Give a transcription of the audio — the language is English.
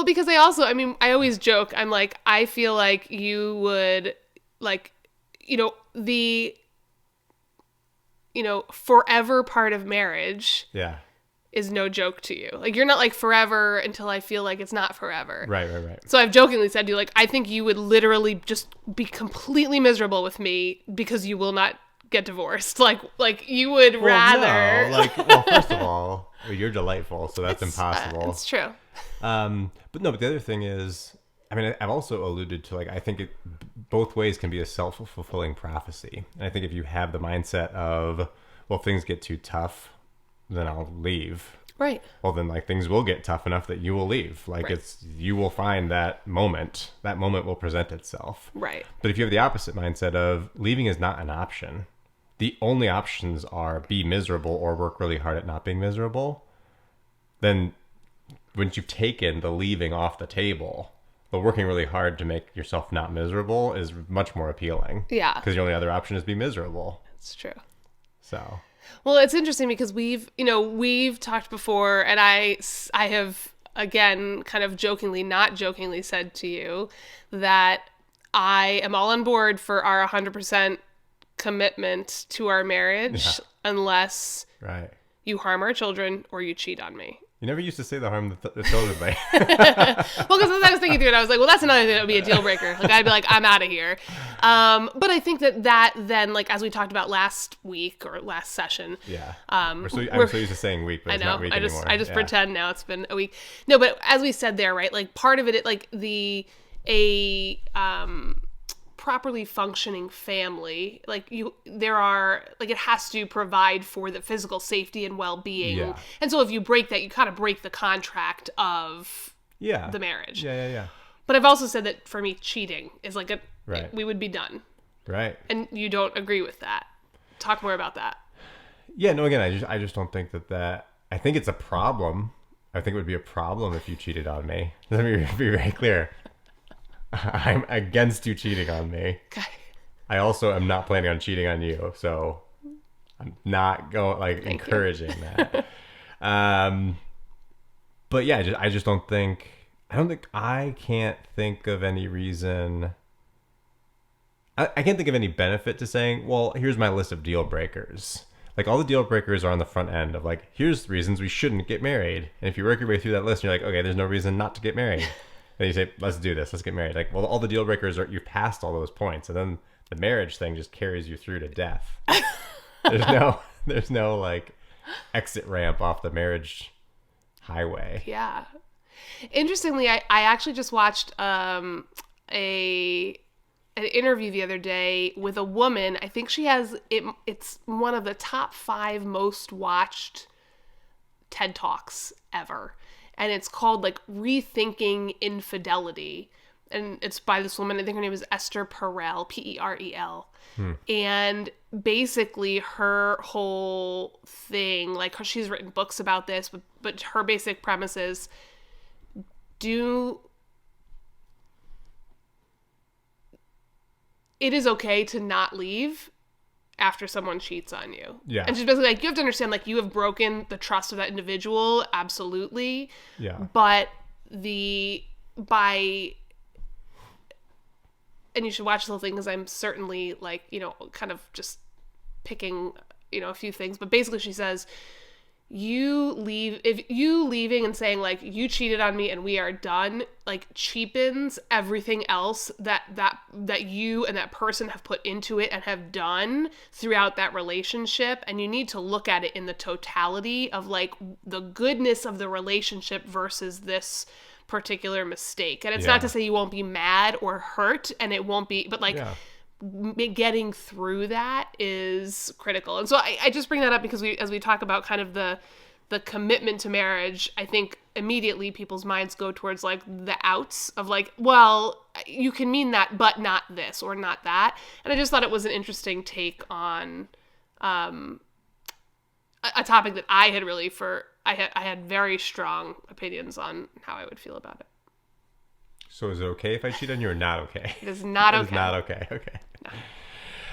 Well, because I always joke. I'm like, I feel like you would, like, the, forever part of marriage is no joke to you. Like, you're not like forever until I feel like it's not forever. Right. So I've jokingly said to you, like, I think you would literally just be completely miserable with me because you will not get divorced. Like you would rather. No, well, first of all, you're delightful, so that's impossible. It's true. But the other thing is, I mean, I've also alluded to, like, I think both ways can be a self-fulfilling prophecy. And I think if you have the mindset of, well, if things get too tough, then I'll leave. Right. Well, then, like, things will get tough enough that you will leave. Like, you will find that moment will present itself. Right. But if you have the opposite mindset of leaving is not an option, the only options are be miserable or work really hard at not being miserable, then once you've taken the leaving off the table, the working really hard to make yourself not miserable is much more appealing. Yeah. Because your only other option is be miserable. That's true. So. Well, it's interesting because we've talked before, and I have, again, kind of jokingly, not jokingly said to you that I am all on board for our 100% commitment to our marriage unless you harm our children or you cheat on me. You never used to say the harm the children by. Well, because I was thinking through it, I was like, well, that's another thing that would be a deal breaker. Like, I'd be like, I'm out of here. But I think that then, like, as we talked about last week or last session. Yeah. I'm so used to saying week, but it's not week anymore. I just pretend now it's been a week. No, but as we said there, right, like, part of it, like, properly functioning family, like, it has to provide for the physical safety and well-being. Yeah. And so if you break that, you kind of break the contract of the marriage. Yeah. But I've also said that for me, cheating is like we would be done. Right. And you don't agree with that. Talk more about that. Yeah, no, again, I just don't think that I think it's a problem. I think it would be a problem if you cheated on me. Let me be very clear. I'm against you cheating on me. Okay. I also am not planning on cheating on you, so I'm not encouraging that. But yeah, I just don't think I can't think of any reason. I can't think of any benefit to saying, well, here's my list of deal breakers. Like, all the deal breakers are on the front end of, like, here's the reasons we shouldn't get married. And if you work your way through that list, you're like, okay, there's no reason not to get married. And you say, let's do this. Let's get married. Like, well, all the deal breakers you've passed all those points. And then the marriage thing just carries you through to death. There's no like exit ramp off the marriage highway. Yeah. Interestingly, I actually just watched an interview the other day with a woman. I think she has it's one of the top 5 most watched TED Talks ever. And it's called, like, Rethinking Infidelity. And it's by this woman, I think her name is Esther Perel, Perel. And basically her whole thing, like, she's written books about this, but her basic premise is, it is okay to not leave after someone cheats on you. Yeah. And she's basically like, you have to understand, like, you have broken the trust of that individual, absolutely. Yeah. But and you should watch the whole thing because I'm certainly, like, kind of just picking, a few things. But basically she says, if you leaving and saying, like, you cheated on me and we are done, like, cheapens everything else that you and that person have put into it and have done throughout that relationship. And you need to look at it in the totality of, like, the goodness of the relationship versus this particular mistake. And it's not to say you won't be mad or hurt, and it won't be, but, like, getting through that is critical. And so I just bring that up because as we talk about kind of the commitment to marriage, I think immediately people's minds go towards, like, the outs of, like, well, you can mean that, but not this or not that. And I just thought it was an interesting take on a topic that I had really I had very strong opinions on how I would feel about it. So is it okay if I cheat on you or not okay? It is not okay. It is not okay. Okay. No.